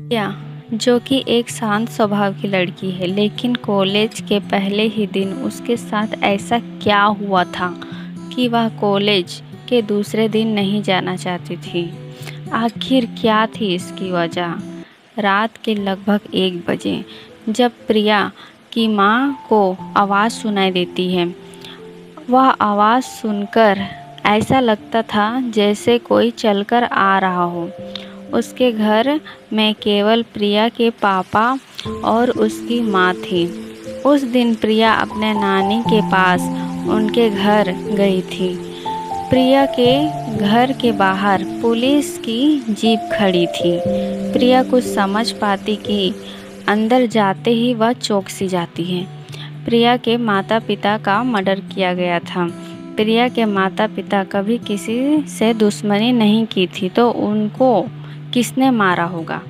प्रिया, जो कि एक शांत स्वभाव की लड़की है, लेकिन कॉलेज के पहले ही दिन उसके साथ ऐसा क्या हुआ था कि वह कॉलेज के दूसरे दिन नहीं जाना चाहती थी। आखिर क्या थी इसकी वजह? रात के लगभग 1 बजे जब प्रिया की माँ को आवाज़ सुनाई देती है, वह आवाज़ सुनकर ऐसा लगता था जैसे कोई चलकर आ रहा हो। उसके घर में केवल प्रिया के पापा और उसकी माँ थी। उस दिन प्रिया अपने नानी के पास उनके घर गई थी। प्रिया के घर के बाहर पुलिस की जीप खड़ी थी। प्रिया कुछ समझ पाती कि अंदर जाते ही वह चौंक सी जाती है। प्रिया के माता पिता का मर्डर किया गया था। प्रिया के माता पिता कभी किसी से दुश्मनी नहीं की थी, तो उनको किसने मारा होगा?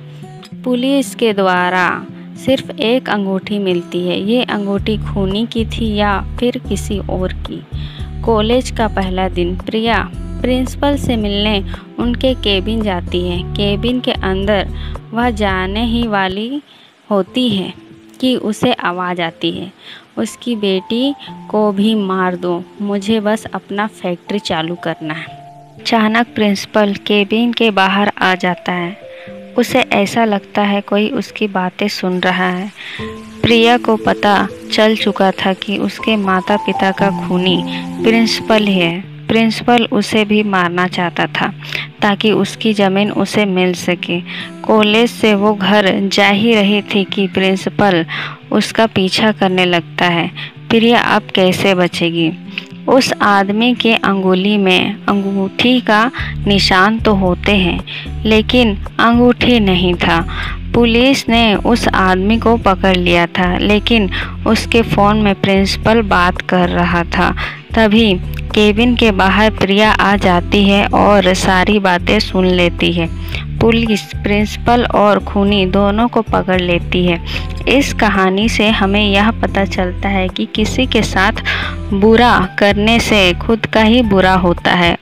पुलिस के द्वारा सिर्फ एक अंगूठी मिलती है। ये अंगूठी खूनी की थी या फिर किसी और की? कॉलेज का पहला दिन प्रिया प्रिंसिपल से मिलने उनके केबिन जाती है। केबिन के अंदर वह जाने ही वाली होती है कि उसे आवाज़ आती है, उसकी बेटी को भी मार दो, मुझे बस अपना फैक्ट्री चालू करना है। अचानक प्रिंसिपल केबिन के बाहर आ जाता है। उसे ऐसा लगता है कोई उसकी बातें सुन रहा है। प्रिया को पता चल चुका था कि उसके माता पिता का खूनी प्रिंसिपल ही है। प्रिंसिपल उसे भी मारना चाहता था ताकि उसकी ज़मीन उसे मिल सके। कॉलेज से वो घर जा ही रही थी कि प्रिंसिपल उसका पीछा करने लगता है। प्रिया अब कैसे बचेगी? उस आदमी के अंगुली में अंगूठी का निशान तो होते हैं, लेकिन अंगूठी नहीं था। पुलिस ने उस आदमी को पकड़ लिया था, लेकिन उसके फ़ोन में प्रिंसिपल बात कर रहा था। तभी केबिन के बाहर प्रिया आ जाती है और सारी बातें सुन लेती है। पुलिस प्रिंसिपल और खूनी दोनों को पकड़ लेती है। इस कहानी से हमें यह पता चलता है कि किसी के साथ बुरा करने से खुद का ही बुरा होता है